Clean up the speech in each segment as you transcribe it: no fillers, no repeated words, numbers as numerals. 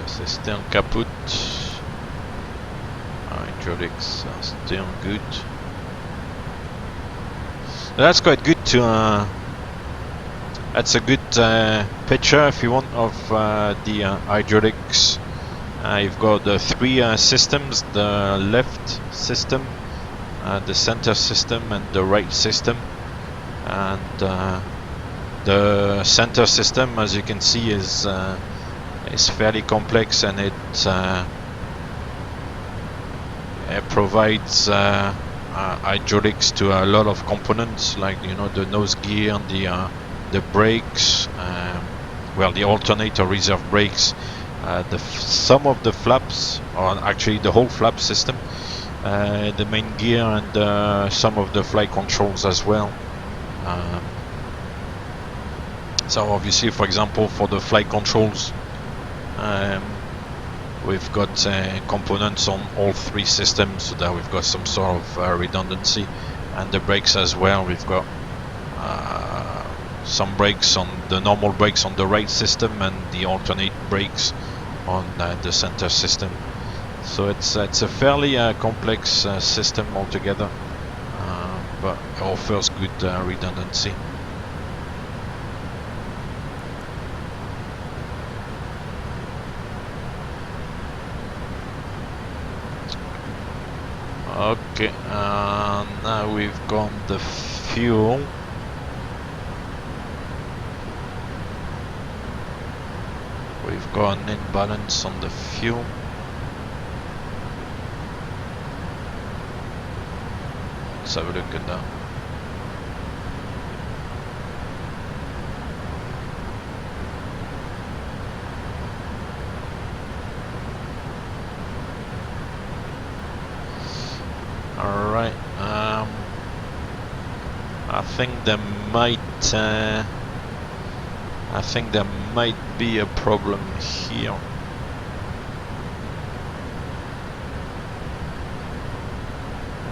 C'est still kaput. Hydraulics are still good. That's quite good to. That's a good picture, if you want, of the hydraulics. You've got the three systems: the left system, the center system, and the right system. And the center system, as you can see, is fairly complex, and it provides hydraulics to a lot of components, like the nose gear, the brakes, well, the alternator reserve brakes, some of the flaps, or actually the whole flap system, the main gear, and some of the flight controls as well. So obviously, for example, for the flight controls, we've got components on all three systems, so that we've got some sort of redundancy. And the brakes as well, we've got some brakes on the normal brakes on the right system, and the alternate brakes on the center system. So it's a fairly complex system altogether, but it offers good redundancy. Okay, now we've got the fuel. We've got an imbalance on the fuel. Let's have a look at that. Alright, I think there might be a problem here.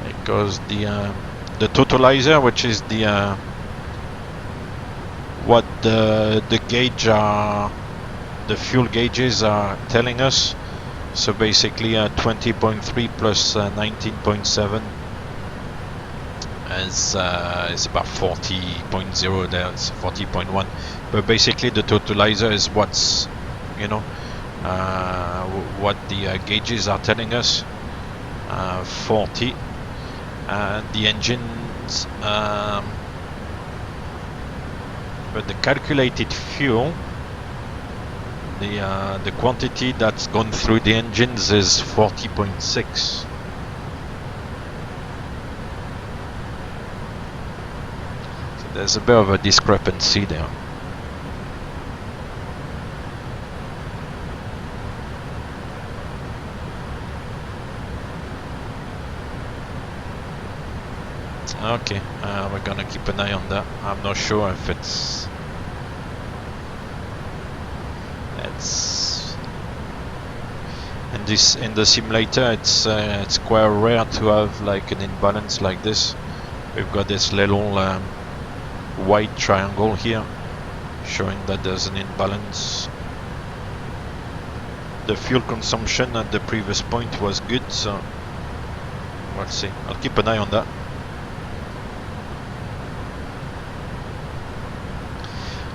Because the totalizer, which is the what the gauge the fuel gauges are telling us. So basically 20.3 plus 19.7 is about 40.0 there, it's 40.1. But basically the totalizer is what's, what the gauges are telling us, 40. And the engines, but the calculated fuel, the quantity that's gone through the engines is 40.6. So there's a bit of a discrepancy there. Okay, we're gonna keep an eye on that. I'm not sure if it's in the simulator. It's quite rare to have like an imbalance like this. We've got this little white triangle here showing that there's an imbalance. The fuel consumption at the previous point was good, so we'll see. I'll keep an eye on that.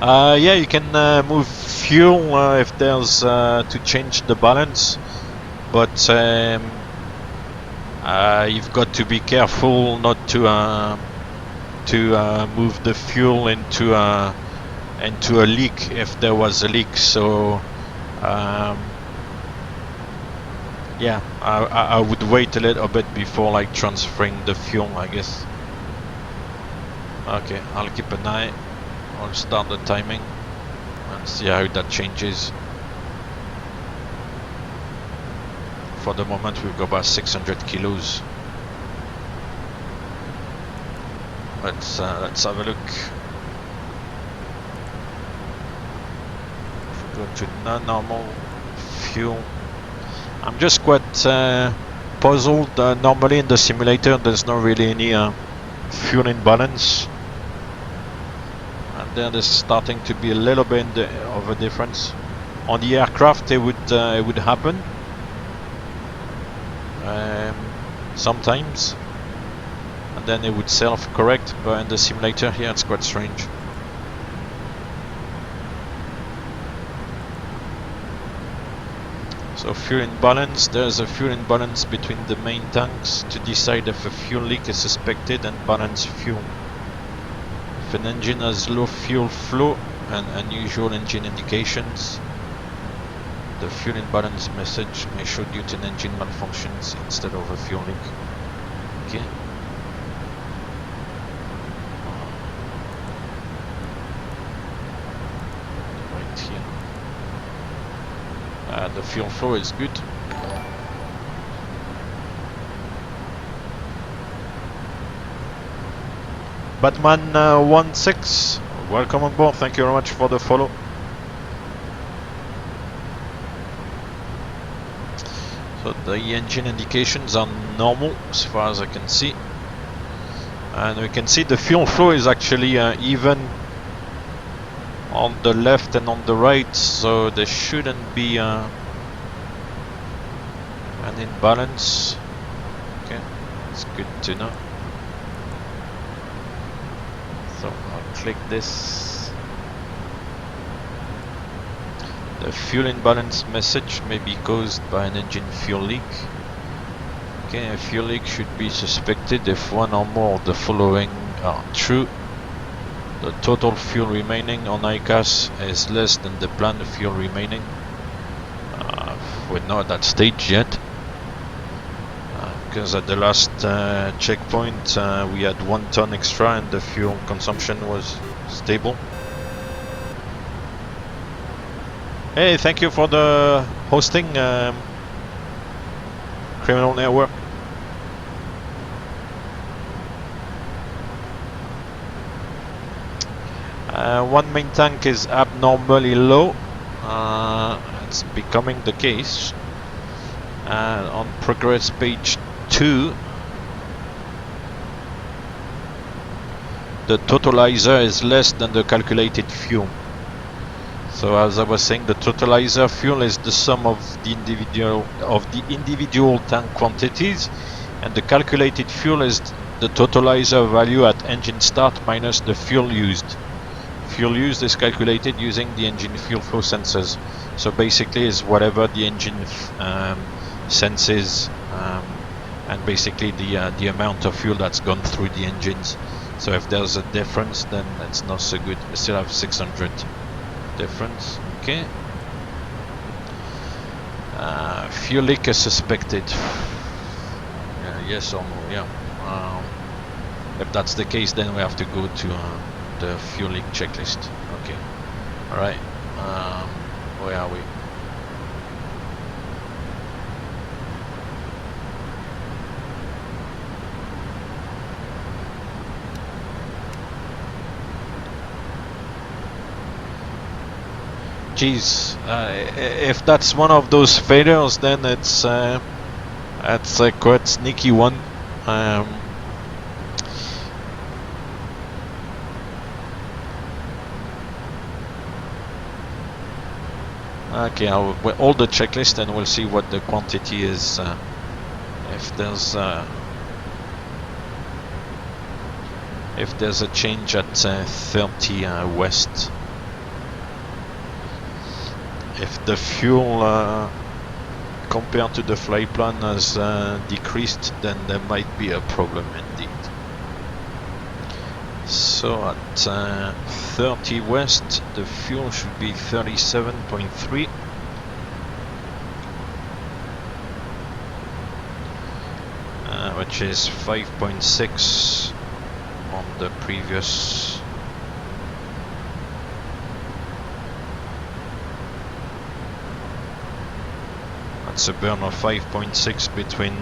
Yeah, you can move fuel if there's to change the balance, but you've got to be careful not to move the fuel into a leak if there was a leak. So yeah, I would wait a little bit before like transferring the fuel, I guess. Okay, I'll keep an eye. I'll start the timing and see how that changes. For the moment we've got about 600 kilos. Let's have a look. If we go to non-normal fuel, I'm just quite puzzled. Normally in the simulator there's not really any fuel imbalance. There's starting to be a little bit of a difference On the aircraft, it would happen sometimes, and then it would self-correct. But in the simulator here, it's quite strange. So fuel imbalance, there's a fuel imbalance between the main tanks to decide if a fuel leak is suspected and balance fuel. If an engine has low fuel flow and unusual engine indications, the fuel imbalance message may show due to an engine malfunctions instead of a fuel leak. Okay. Right here. The fuel flow is good. Batman 16, welcome on board. Thank you very much for the follow. So the engine indications are normal as far as I can see, and we can see the fuel flow is actually even on the left and on the right, so there shouldn't be an imbalance. Okay, it's good to know. So I'll click this. The fuel imbalance message may be caused by an engine fuel leak. Okay, a fuel leak should be suspected if one or more of the following are true. The total fuel remaining on ICAS is less than the planned fuel remaining. We're not at that stage yet, because at the last checkpoint we had 1 ton extra and the fuel consumption was stable. Hey, thank you for the hosting, Criminal Network. One main tank is abnormally low. It's becoming the case. On progress page 2, the totalizer is less than the calculated fuel. So as I was saying, the totalizer fuel is the sum of the individual tank quantities, and the calculated fuel is the totalizer value at engine start minus the fuel used. Fuel used is calculated using the engine fuel flow sensors. So basically is whatever the engine senses, and basically the amount of fuel that's gone through the engines. So if there's a difference, then it's not so good. We still have 600 difference. Okay. Fuel leak is suspected. Yes or no? Yeah. If that's the case, then we have to go to the fuel leak checklist. Okay. All right. Where are we? Geez, if that's one of those failures, then it's a quite sneaky one. Okay, I'll hold the checklist and we'll see what the quantity is. If there's a change at 30 west. If the fuel compared to the flight plan has decreased, then there might be a problem indeed. So at 30 west, the fuel should be 37.3. Which is 5.6 on the previous. That's a burn of 5.6 between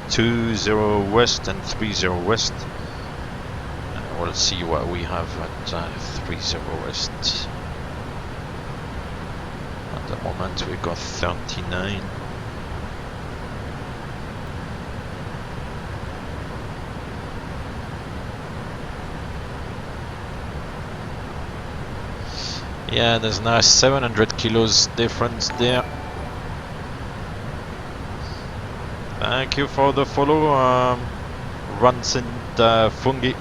20 west and 30 west. We'll see what we have at 30 west. At the moment we got 39. Yeah, there's now 700 kilos difference there. Thank you for the follow, Runs and Fungi.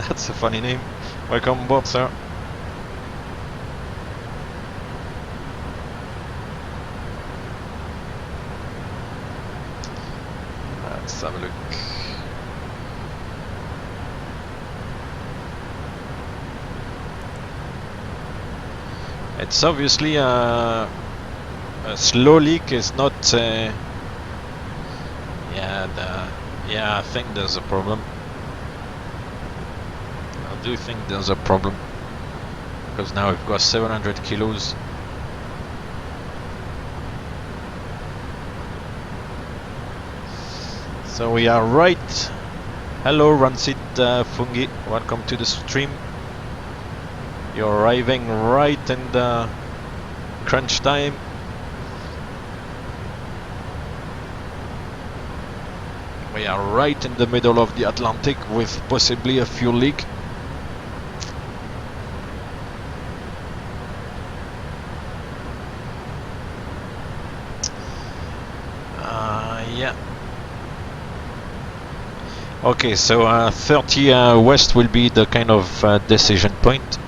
That's a funny name. Welcome aboard, sir. Let's have a look. It's obviously a slow leak. Is not. Yeah, I think there's a problem. I do think there's a problem because now we've got 700 kilos. So we are right. Hello, Rancid Fungi. Welcome to the stream. You're arriving right in the crunch time. We are right in the middle of the Atlantic with possibly a fuel leak. Yeah. Okay, so 30 west will be the kind of decision point.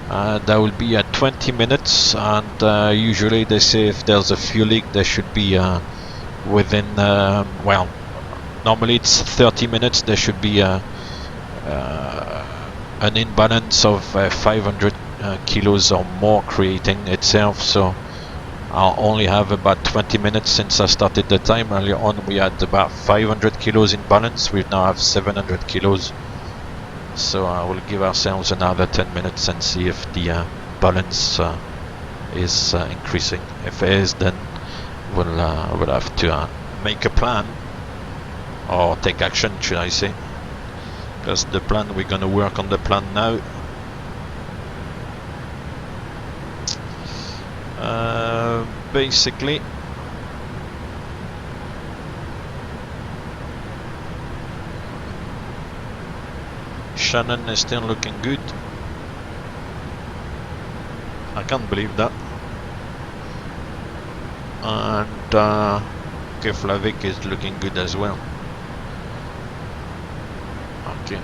That will be at 20 minutes, and usually they say if there's a fuel leak, there should be within, well, normally it's 30 minutes, there should be an imbalance of 500 kilos or more creating itself. So I'll only have about 20 minutes since I started the time. Earlier on we had about 500 kilos in balance. We now have 700 kilos. So I will give ourselves another 10 minutes and see if the balance is increasing. If it is, then we'll have to make a plan, or take action, should I say. Because the plan, we're going to work on the plan now. Basically, Shannon is still looking good. I can't believe that. And Keflavik is looking good as well. Okay.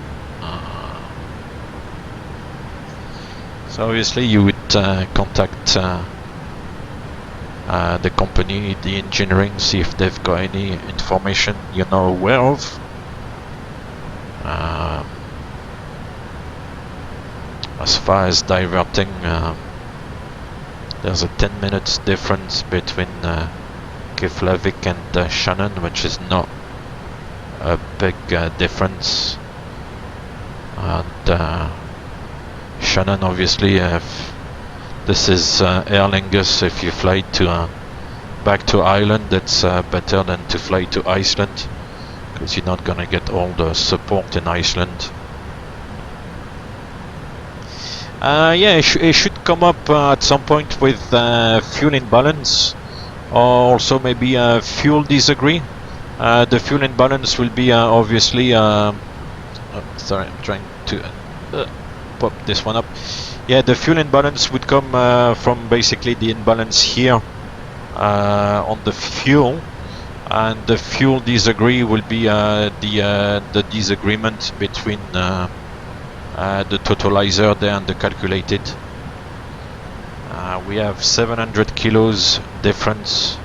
So obviously you would contact the company, the engineering, see if they've got any information you're not aware of. As far as diverting, there's a 10 minutes difference between Keflavik and Shannon, which is not a big difference. And Shannon, obviously, if this is Aer Lingus, if you fly to back to Ireland, it's better than to fly to Iceland, because you're not gonna get all the support in Iceland. Yeah, it should come up at some point with fuel imbalance, or also maybe fuel disagree. The fuel imbalance will be obviously. Sorry, I'm trying to pop this one up. Yeah, the fuel imbalance would come from basically the imbalance here on the fuel, and the fuel disagree will be the disagreement between the totalizer there and the calculated. We have 700 kilos difference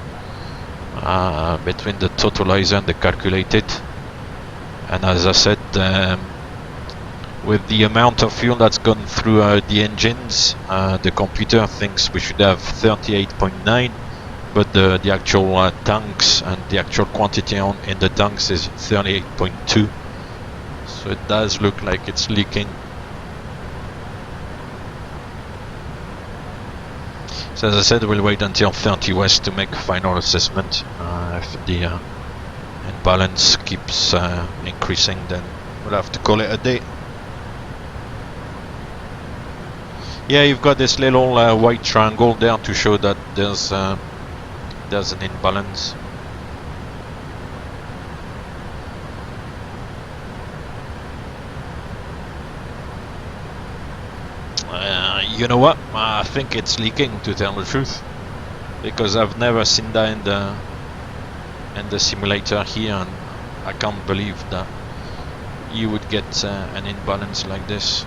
between the totalizer and the calculated, and as I said, with the amount of fuel that's gone through the engines, the computer thinks we should have 38.9, but the actual tanks and the actual quantity in the tanks is 38.2. So it does look like it's leaking. So as I said, we'll wait until 30 west to make a final assessment. If the imbalance keeps increasing, then we'll have to call it a day. Yeah, you've got this little white triangle there to show that there's an imbalance. You know what? I think it's leaking, to tell the truth, because I've never seen that in the simulator here, and I can't believe that you would get an imbalance like this.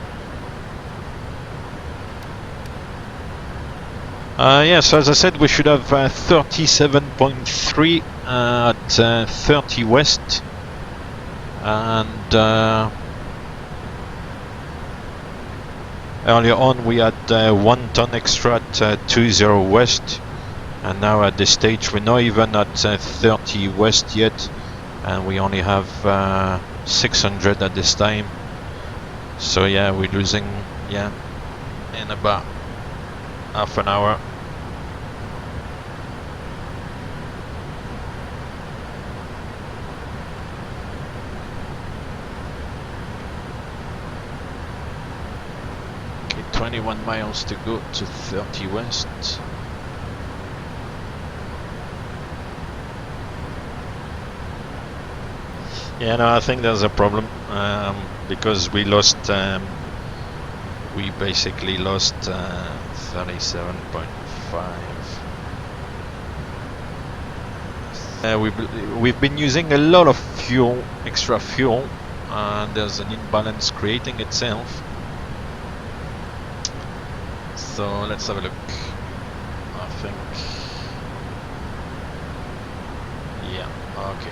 Yeah, so as I said, we should have 37.3 at 30 west, and earlier on we had 1 ton extra at 20 west, and now at this stage we're not even at 30 west yet, and we only have 600 at this time. So yeah, we're losing, yeah, in about half an hour. Okay, 21 miles to go to 30 west. Yeah, no, I think there's a problem, because we lost, we basically lost 37.5. We've been using a lot of fuel, extra fuel, and there's an imbalance creating itself. So let's have a look. I think, yeah, okay.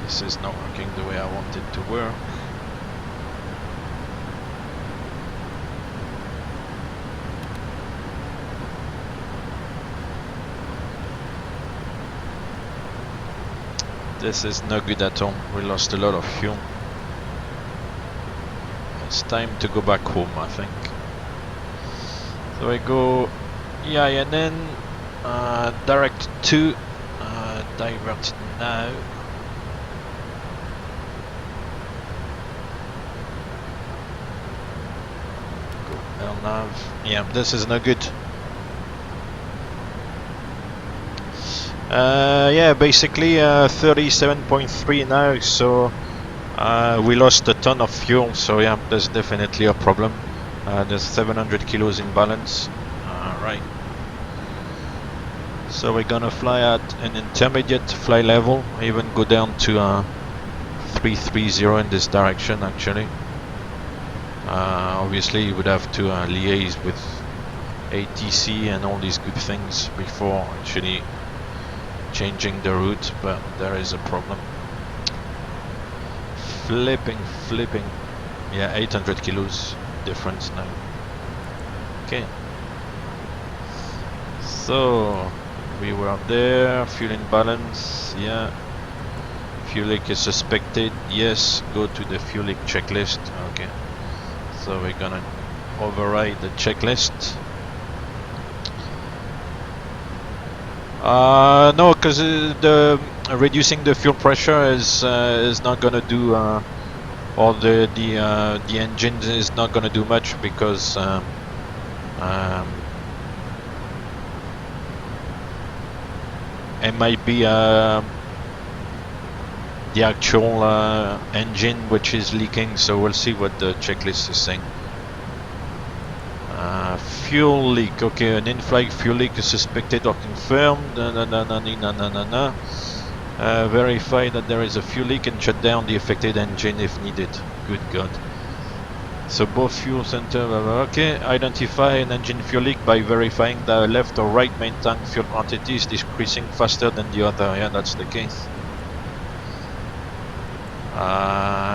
This is not working the way I want it to work. This is no good at all. We lost a lot of fuel. It's time to go back home, I think. So I go EINN, direct to, divert now. Go LNAV. Yeah, this is no good. Yeah, basically 37.3 now, so we lost a ton of fuel, so yeah, there's definitely a problem. There's 700 kilos in balance. Right. So we're gonna fly at an intermediate fly level, even go down to 330 in this direction actually. Obviously you would have to liaise with ATC and all these good things before actually changing the route, but there is a problem. Flipping. Yeah, 800 kilos difference now. Okay. So we were up there, fuel imbalance, yeah. Fuel leak is suspected, yes, go to the fuel leak checklist. Okay. So we're gonna override the checklist. No, because the reducing the fuel pressure is not gonna do, or the engine is not gonna do much, because it might be the actual engine which is leaking. So we'll see what the checklist is saying. Fuel leak, okay, an in-flight fuel leak is suspected or confirmed. Verify that there is a fuel leak and shut down the affected engine if needed. Good God. So both fuel center, okay. Identify an engine fuel leak by verifying the left or right main tank fuel quantity is decreasing faster than the other. Yeah, that's the case.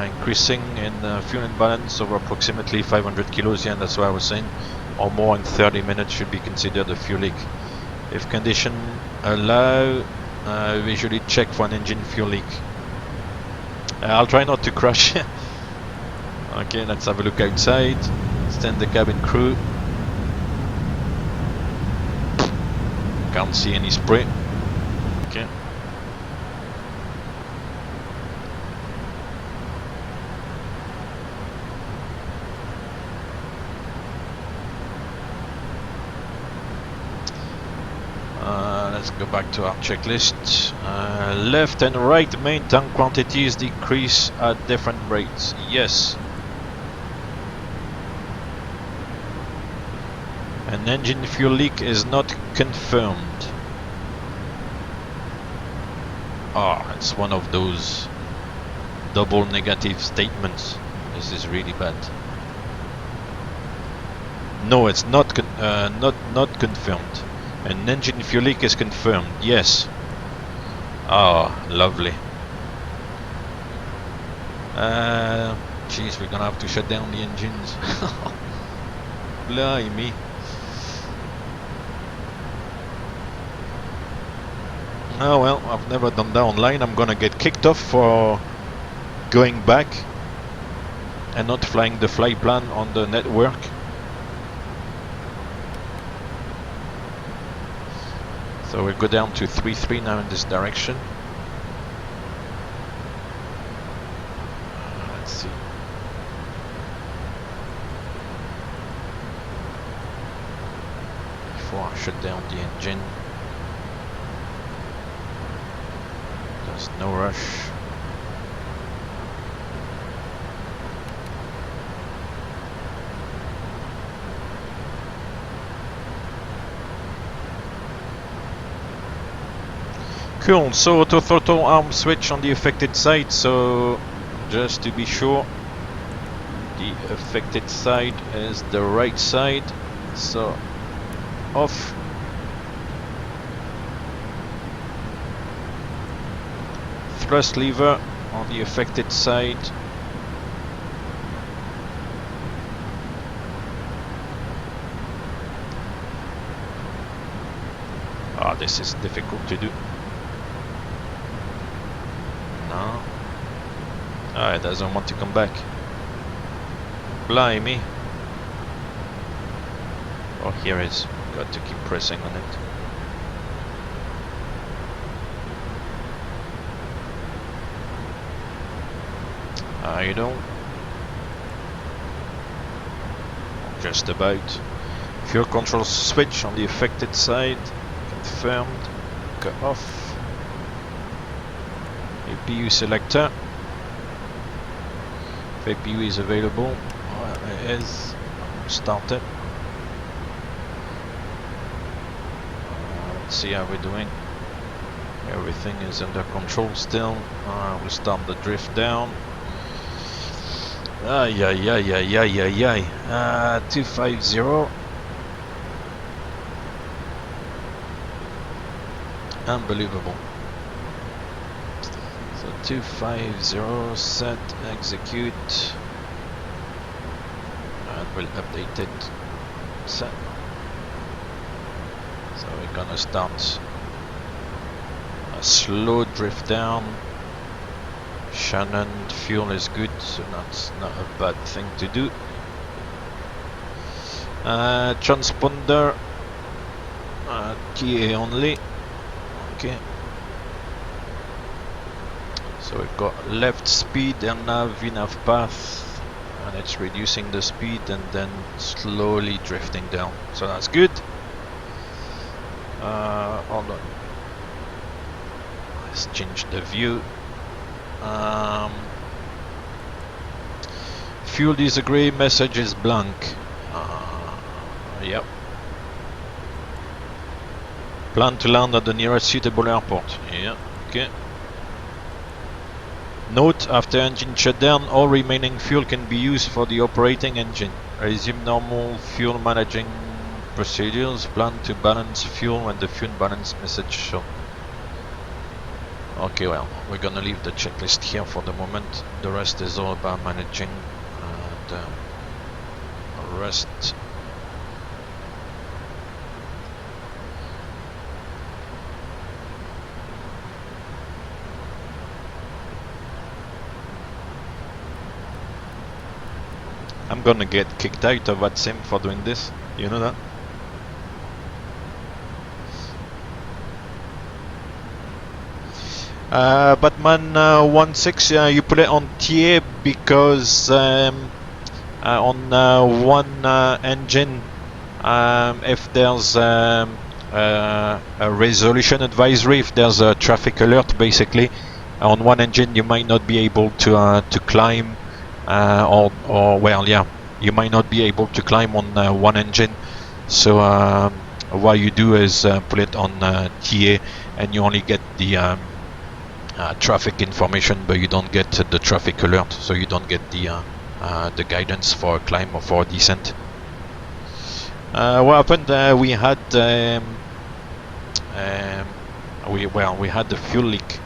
Increasing in fuel imbalance over approximately 500 kilos. Yeah, that's what I was saying. Or more in 30 minutes should be considered a fuel leak. If condition allow, visually check for an engine fuel leak. I'll try not to crash. Okay, let's have a look outside. Stand the cabin crew. Can't see any spray. Okay. let's go back to our checklist. Left and right main tank quantities decrease at different rates. Yes. An engine fuel leak is not confirmed. Ah, it's one of those double negative statements. This is really bad. No, it's not confirmed. An engine fuel leak is confirmed. Yes. Ah, lovely. Jeez, we're gonna have to shut down the engines. Blimey. Oh well, I've never done that online. I'm gonna get kicked off for going back and not flying the flight plan on the network. So we'll go down to 3-3 now in this direction. Let's see. Before I shut down the engine. There's no rush. Cool, so auto throttle arm switch on the affected side, so just to be sure, the affected side is the right side, so off. Thrust lever on the affected side. Ah, this is difficult to do. No. Ah, it doesn't want to come back. Blimey. Oh, here it is. Got to keep pressing on it. I don't. Just about. Fuel control switch on the affected side. Confirmed. Cut off. APU selector. If APU is available. Well, it is. Start it. Let's see how we're doing. Everything is under control still. We'll start the drift down. Ay, 250. Unbelievable. So 250, set, execute. And we'll update it. Set. So we're gonna start a slow drift down. Shannon fuel is good, so that's not a bad thing to do. Transponder TA only. Okay. So we've got left speed and nav VNAV path, and it's reducing the speed and then slowly drifting down. So that's good. Hold on. Let's change the view. Fuel disagree, message is blank. Yep. Plan to land at the nearest suitable airport. Yeah, okay. Note, after engine shutdown, all remaining fuel can be used for the operating engine. Resume normal fuel managing procedures. Plan to balance fuel when the fuel balance message shown. Okay, well, we're gonna leave the checklist here for the moment. The rest is all about managing the rest. I'm gonna get kicked out of VATSIM for doing this. You know that? Batman 16, you put it on TA because on one engine, if there's a resolution advisory if there's a traffic alert. Basically, on one engine you might not be able to climb, or well, yeah, you might not be able to climb on one engine. So what you do is put it on TA, and you only get the traffic information, but you don't get the traffic alert. So you don't get the guidance for a climb or for a descent. What happened? We had we had the fuel leak,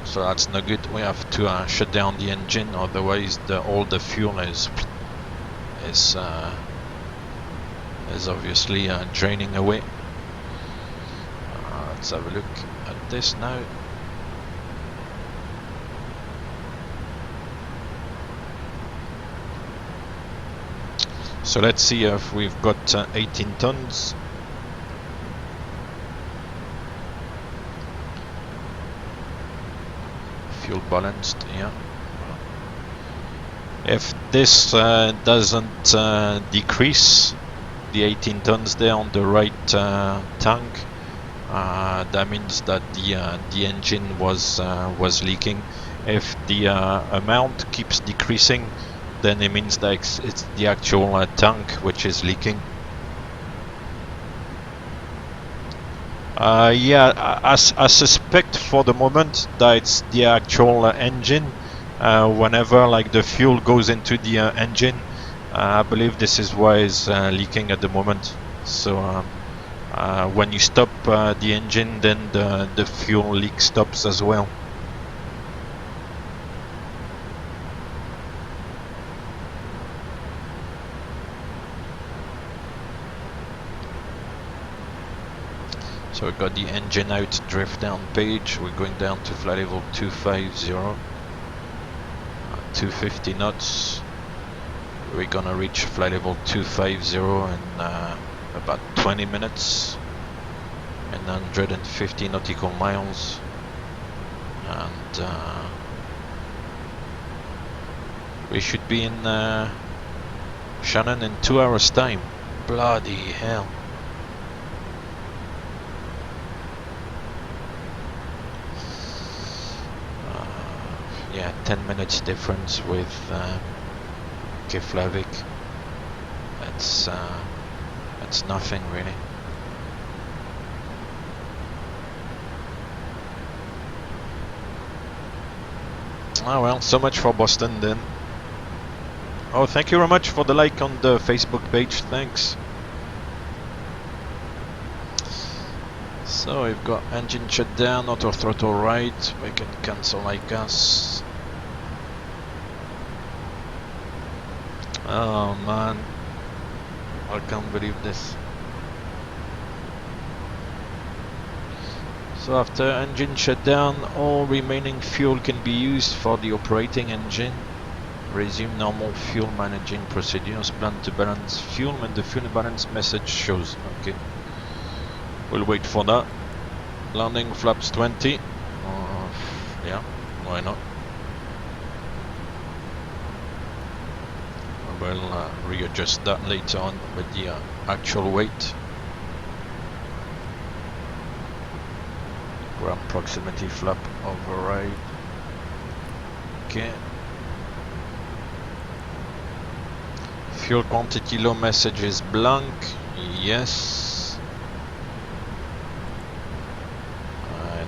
so that's no good. We have to shut down the engine, otherwise all the fuel is obviously draining away. Let's have a look at this now. So let's see if we've got 18 tons. Fuel balanced, yeah. If this doesn't decrease the 18 tons there on the right tank, that means that the engine was leaking. If the amount keeps decreasing, then it means that it's the actual tank which is leaking. Yeah, I suspect for the moment that it's the actual engine. Whenever like the fuel goes into the engine, I believe this is why it's leaking at the moment. So when you stop the engine, then the fuel leak stops as well. So we've got the engine out drift down page. We're going down to flight level 250, 250 knots. We're gonna reach flight level 250 in about 20 minutes and 150 nautical miles. And we should be in Shannon in 2 hours time. Bloody hell. Yeah, 10 minutes difference with Keflavik. That's nothing really. Ah well, so much for Boston then. Oh, thank you very much for the like on the Facebook page, thanks. So we've got engine shut down, auto throttle right, we can cancel like gas. Oh man, I can't believe this. So after engine shutdown, all remaining fuel can be used for the operating engine. Resume normal fuel managing procedures. Plan to balance fuel when the fuel balance message shows. Okay. We'll wait for that. Landing flaps 20. Yeah, why not? We'll readjust that later on with the actual weight. Ground proximity flap override. Okay. Fuel quantity low message is blank. Yes.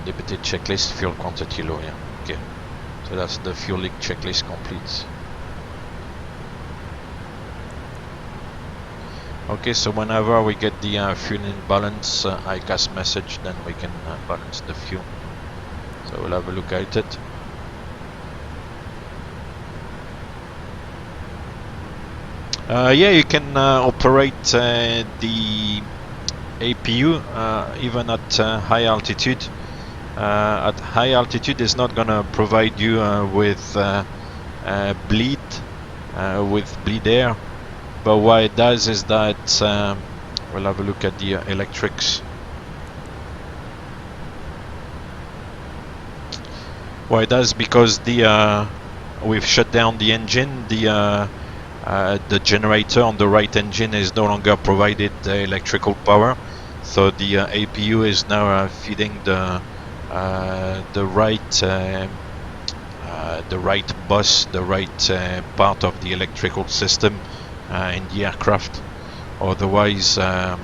Deputy checklist, fuel quantity low, yeah. Okay. So that's the fuel leak checklist complete. Okay, so whenever we get the fuel in balance ICAS message, then we can balance the fuel. So we'll have a look at it. Yeah, you can operate the APU even at high altitude. At high altitude, it's not gonna provide you with bleed air. But what it does is that we'll have a look at the electrics. What it does, because we've shut down the engine, the the generator on the right engine is no longer provided electrical power, so the APU is now feeding the right bus, the right part of the electrical system in the aircraft. Otherwise, the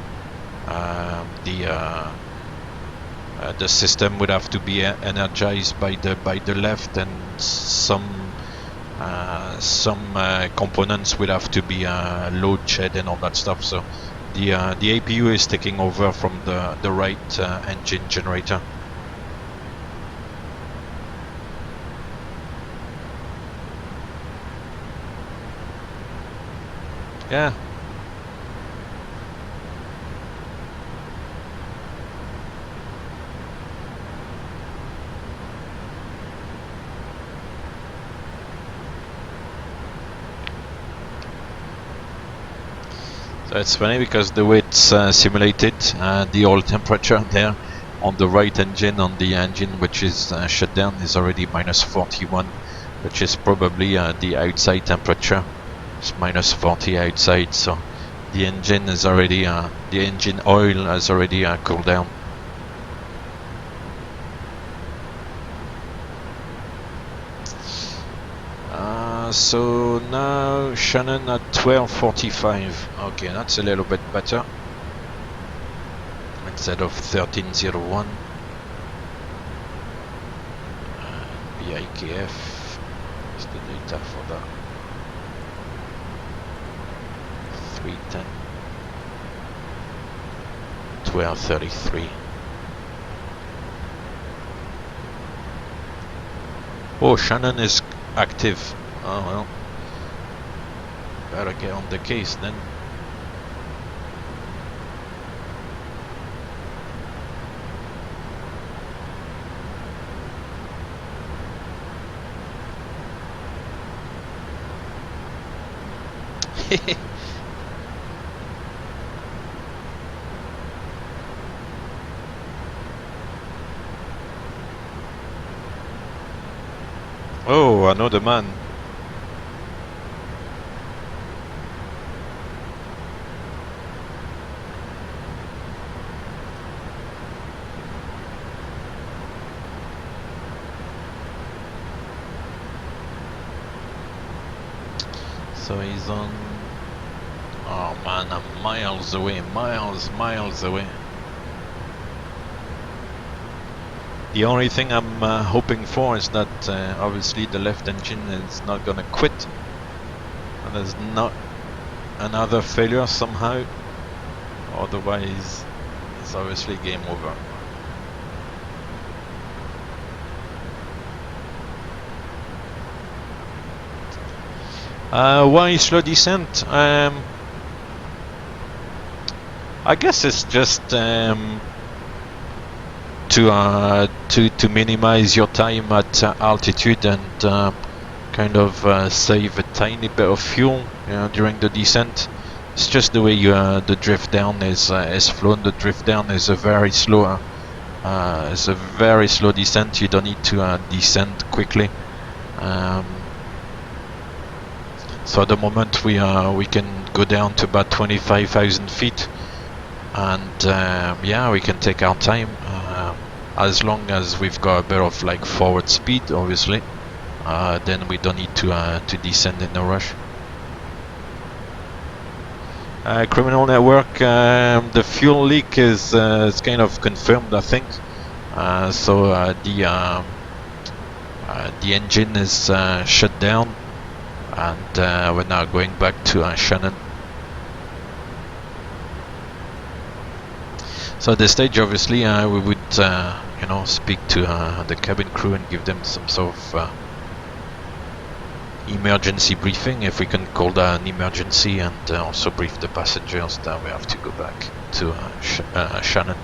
system would have to be energized by the left, and some components would have to be load shed and all that stuff. So the APU is taking over from the right engine generator. Yeah. So it's funny because the way it's simulated, the oil temperature there on the right engine, on the engine which is shut down, is already minus 41, which is probably the outside temperature. It's minus 40 outside, so the engine is already, the engine oil has already cooled down. So now Shannon at 12:45. Okay, that's a little bit better. Instead of 13:01. BIKF is the data for that. 310. 12:33. Oh, Shannon is active. Oh well, better get on the case then. Oh, another man. So he's on, oh man, I'm miles away, miles away. The only thing I'm hoping for is that obviously the left engine is not gonna quit, and there's not another failure somehow, otherwise it's obviously game over. Why slow descent? I guess it's just to minimize your time at altitude and kind of save a tiny bit of fuel during the descent. It's just the way the drift down is flown. The drift down is a very slow descent. You don't need to descend quickly. So at the moment we can go down to about 25,000 feet, and yeah, we can take our time as long as we've got a bit of like forward speed, obviously. Then we don't need to descend in a rush. Criminal network, the fuel leak is kind of confirmed, I think. So the engine is shut down, and we're now going back to Shannon. So at this stage, obviously, we would speak to the cabin crew and give them some sort of emergency briefing, if we can call that an emergency, and also brief the passengers that we have to go back to Shannon.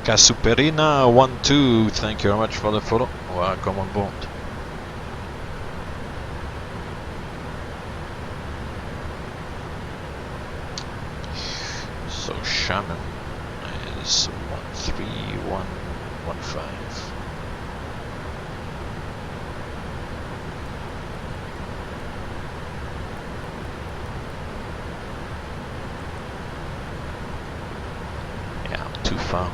Casuperina 12, thank you very much for the follow. Welcome on board. So Shannon is 13115. Yeah, I'm too far.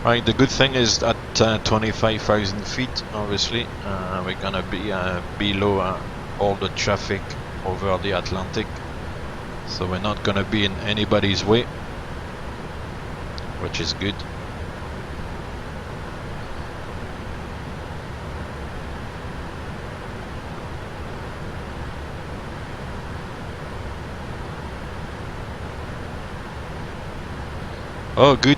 Right, the good thing is at 25,000 feet, obviously, we're gonna be below all the traffic over the Atlantic, so we're not gonna be in anybody's way, which is good. Oh, good,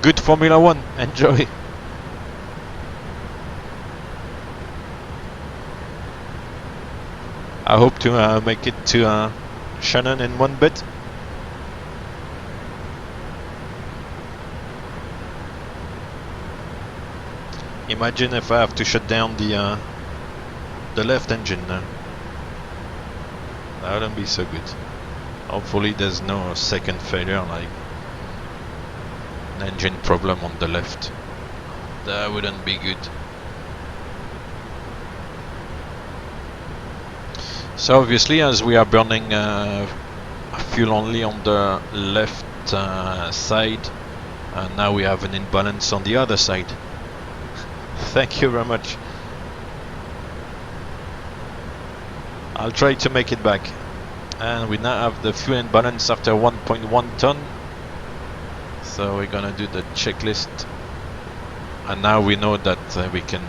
good Formula One. Enjoy. I hope to make it to Shannon in one bit. Imagine if I have to shut down the left engine now. That wouldn't be so good. Hopefully there's no second failure, like an engine problem on the left. That wouldn't be good. So obviously, as we are burning fuel only on the left side, now we have an imbalance on the other side. Thank you very much. I'll try to make it back. And we now have the fuel imbalance after 1.1 ton. So we're gonna do the checklist. And now we know that we can,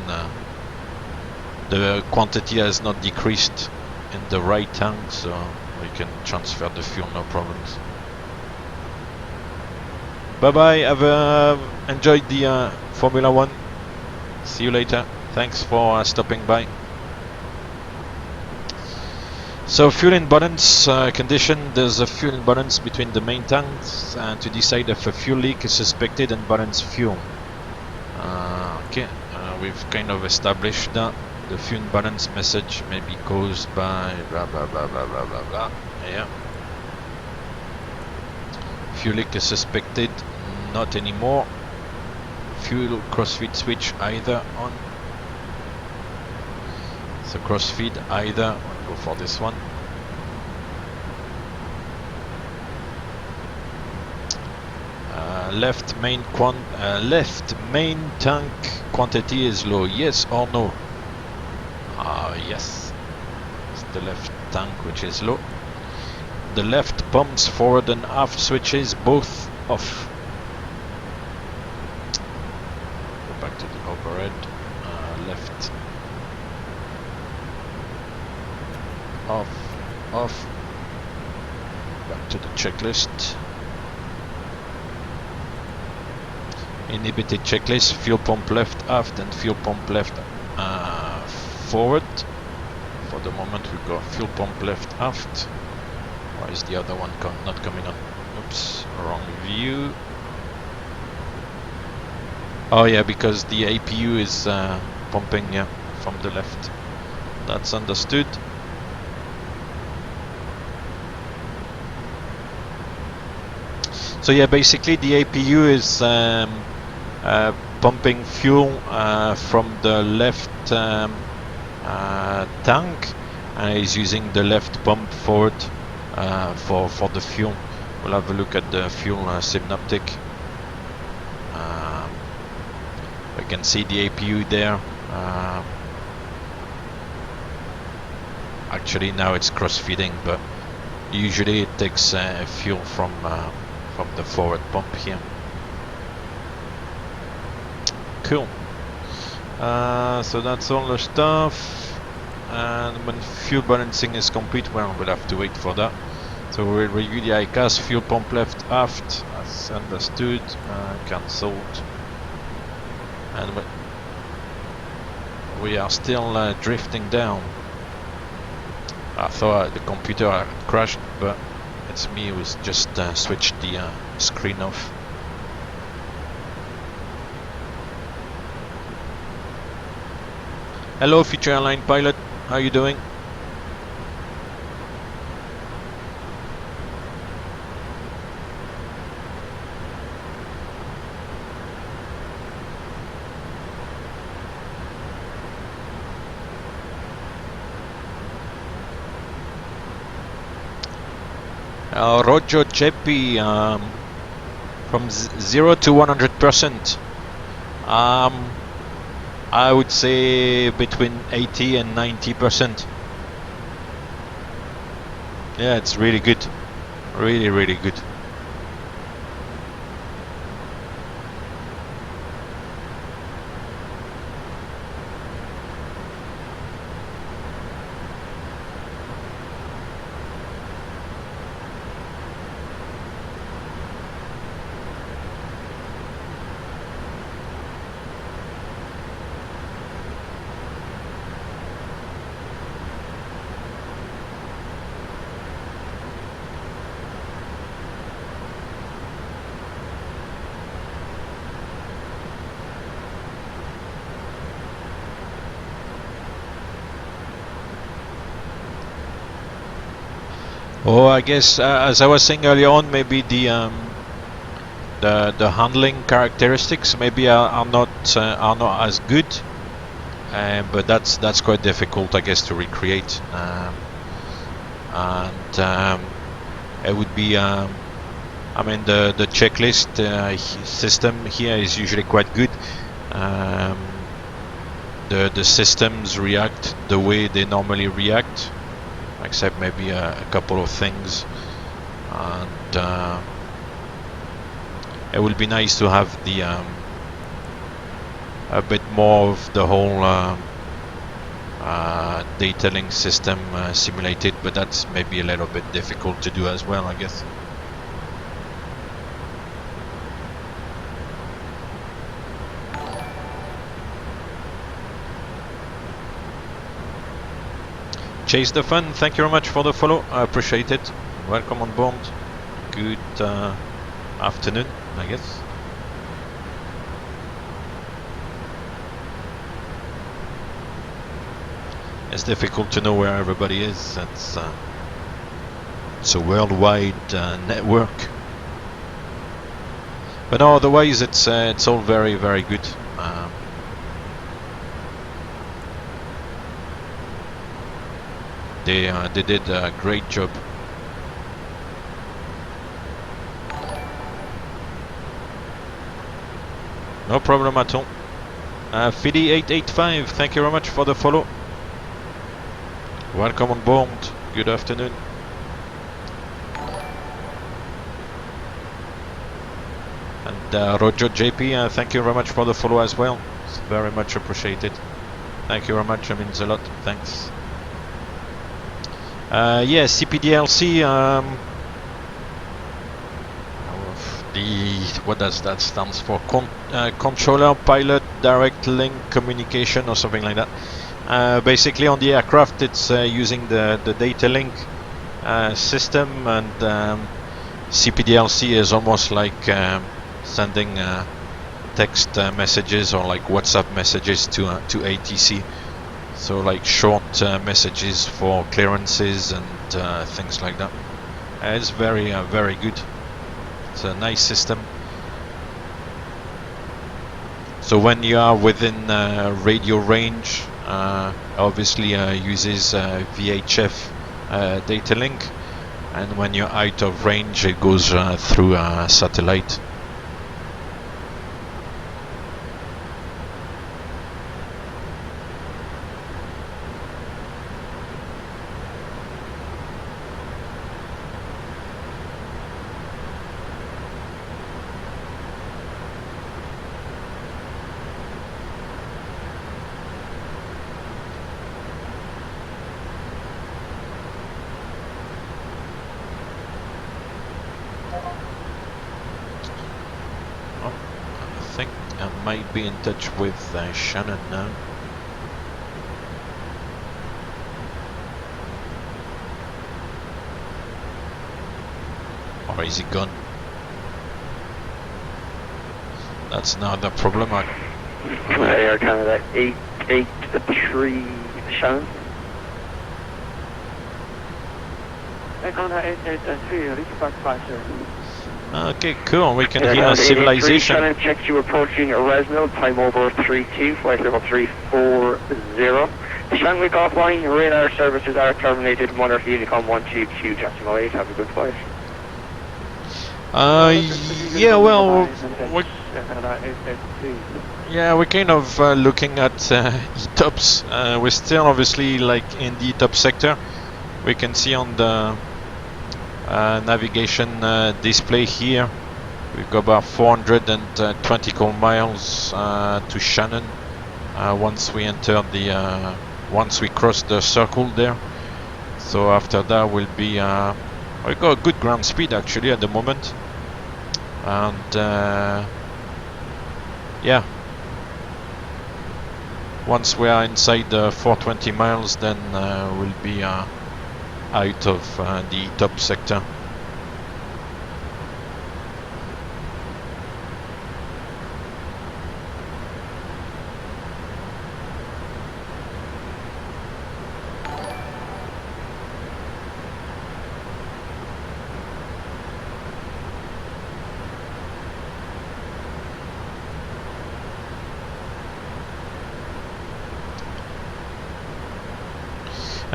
the quantity has not decreased in the right tank, so we can transfer the fuel, no problems. Bye bye, have enjoyed the Formula One. See you later. Thanks for stopping by. So fuel imbalance condition, there's a fuel imbalance between the main tanks to decide if a fuel leak is suspected and balance fuel. Okay, we've kind of established that. The fuel imbalance message may be caused by blah blah blah blah blah blah blah. Yeah. Fuel leak is suspected, not anymore. Fuel crossfeed switch either on. So crossfeed either, I'll go for this one. Left main tank quantity is low, yes or no? Yes, it's the left tank which is low. The left pumps forward and aft switches both off. Go back to the overhead. Left off. Back to the checklist. Inhibited checklist, fuel pump left aft and fuel pump left forward. For the moment we got fuel pump left aft. Why is the other one not coming on? Oops, wrong view. Oh yeah, because the APU is pumping, yeah, from the left. That's understood. So yeah, basically the APU is pumping fuel from the left tank and is using the left pump forward for the fuel. We'll have a look at the fuel synoptic. We can see the APU there. Actually now it's cross-feeding, but usually it takes fuel from the forward pump here. Cool. So that's all the stuff. And when fuel balancing is complete, well, we'll have to wait for that. So we'll review the ICAS, fuel pump left aft, as understood, cancelled. And we are still drifting down. I thought the computer had crashed, but it's me who's just switched the screen off. Hello, future airline pilot. How are you doing? Roger Jeppy, from 0 to 100%. I would say between 80 and 90%. Yeah, it's really good. Really, really good. Oh, I guess as I was saying earlier on, maybe the handling characteristics maybe are not as good, but that's quite difficult, I guess, to recreate. And it would be, I mean, the checklist system here is usually quite good. The systems react the way they normally react, except maybe a couple of things, and it will be nice to have the a bit more of the whole data link system simulated, but that's maybe a little bit difficult to do as well, I guess. Chase the Fun, thank you very much for the follow, I appreciate it. Welcome on board. Good afternoon, I guess. It's difficult to know where everybody is. It's a worldwide network. But no, otherwise it's all very, very good. They did a great job. No problem at all. Fidi885, thank you very much for the follow. Welcome on board. Good afternoon. And Roger JP, thank you very much for the follow as well. It's very much appreciated. Thank you very much. It means a lot. Thanks. Yeah, CPDLC. What does that stands for? Controller Pilot Direct Link Communication or something like that. Basically, on the aircraft, it's using the data link system, and CPDLC is almost like sending text messages or like WhatsApp messages to ATC. So like short messages for clearances and things like that. It's very very good. It's a nice system. So when you are within radio range, obviously uses VHF data link, and when you're out of range, it goes through satellite. Might be in touch with Shannon now. Or is he gone? That's not the problem. Air Canada 88 3 Shannon. Okay, cool. We can hear civilization. Shannon, check you approaching Resnell, time over 32, flight level 340. Shannon, we got offline, radar services are terminated, monitor Unicom 122, decimal 8, have a good flight. Yeah, well, we're kind of looking at ETOPS. We're still obviously like in the ETOP sector. We can see on the navigation display here, we've got about 420 miles to Shannon once we enter the once we cross the circle there. So after that we'll be we've got a good ground speed actually at the moment, and yeah, once we are inside the 420 miles, then we'll be out of the top sector.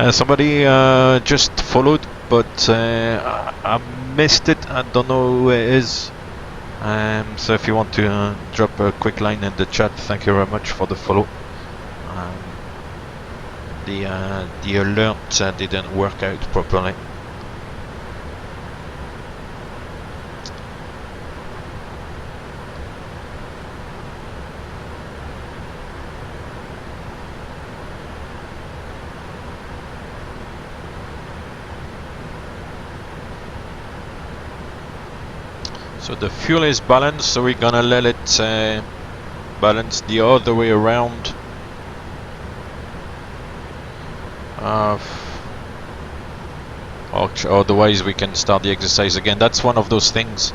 Somebody just followed, but I missed it. I don't know who it is. So if you want to drop a quick line in the chat, thank you very much for the follow. The alert didn't work out properly. So the fuel is balanced, so we're gonna let it balance the other way around. Otherwise we can start the exercise again. That's one of those things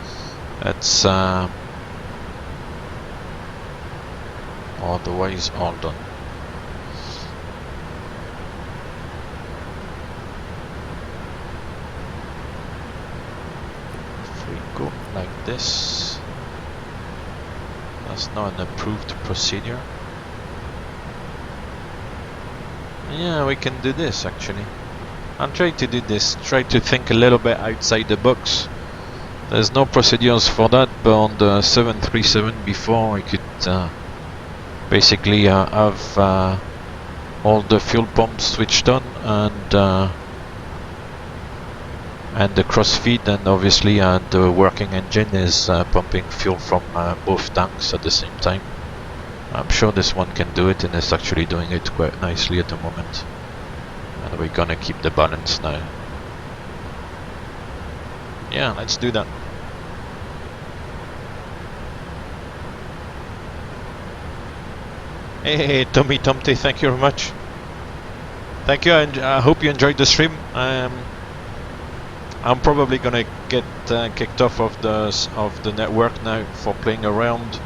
that's otherwise all done. Go like this. That's not an approved procedure. Yeah, we can do this actually. I'm trying to do this, try to think a little bit outside the box. There's no procedures for that, but on the 737 before we could basically have all the fuel pumps switched on and the crossfeed, and obviously the working engine is pumping fuel from both tanks at the same time. I'm sure this one can do it, and it's actually doing it quite nicely at the moment. And we're gonna keep the balance now. Yeah, let's do that. Hey, Tommy Tomte, thank you very much. Thank you, and I hope you enjoyed the stream. I'm probably gonna get kicked off of the network now for playing around.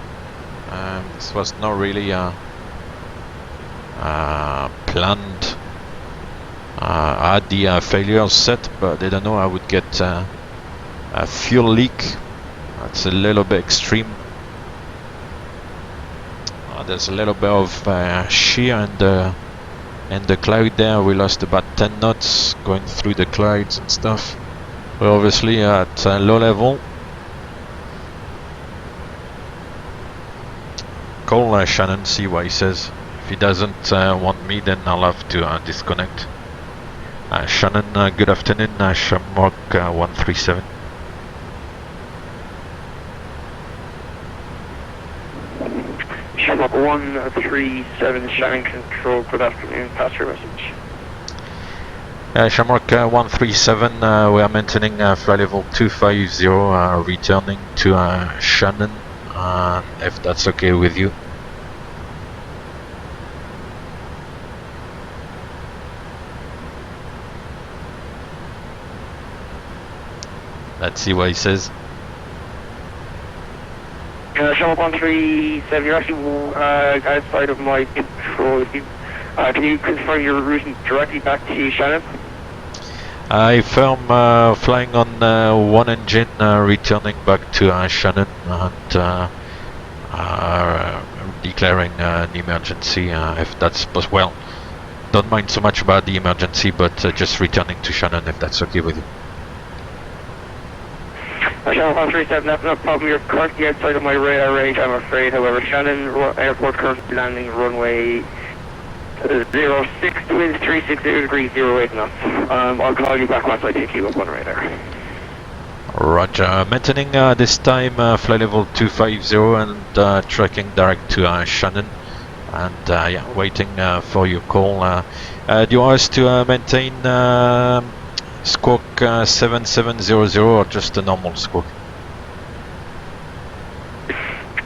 This was not really planned. I had the failures set, but I didn't know I would get a fuel leak. That's a little bit extreme. There's a little bit of shear in the cloud there. We lost about 10 knots going through the clouds and stuff. We're obviously at low level. Call Shannon, see what he says. If he doesn't want me, then I'll have to disconnect. Shannon, good afternoon. Shamrock 137. Shamrock 137, Shannon Control, good afternoon. Pass your message. Shamrock 137, we are maintaining flight level 250, returning to Shannon, if that's okay with you. Let's see what he says. Shamrock 137, you're actually outside of my control. Can you confirm you're routing directly back to Shannon? If I'm flying on one engine, returning back to Shannon and declaring an emergency if that's possible. Well, don't mind so much about the emergency, but just returning to Shannon if that's okay with you. Shannon 137, that's no problem. You're currently outside of my radar range, I'm afraid. However, Shannon Airport currently landing runway 06, wind 360 degrees, 08 knots. I'll call you back once I take you up on radar. Roger. Maintaining this time flight level 250 and tracking direct to Shannon. And yeah, waiting for your call. Do you want us to maintain squawk 7700 or just a normal squawk?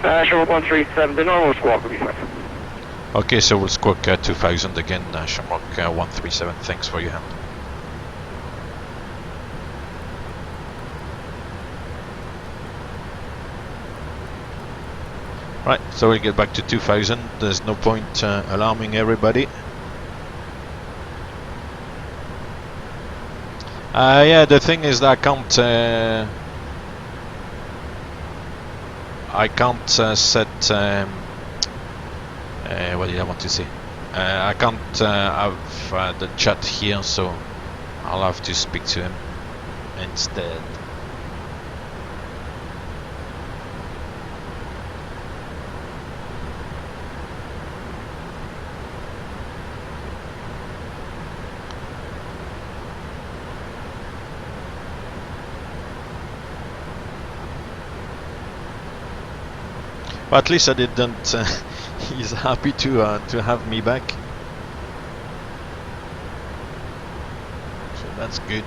Shamrock 137, the normal squawk will be fine. Okay, so we'll squawk 2000 again, Shamrock 137. Thanks for your help. Right, so we'll get back to 2000. There's no point alarming everybody. Yeah, the thing is that I can't set what did I want to say? I can't have the chat here, so I'll have to speak to him instead. But at least I didn't. He's happy to have me back, so that's good.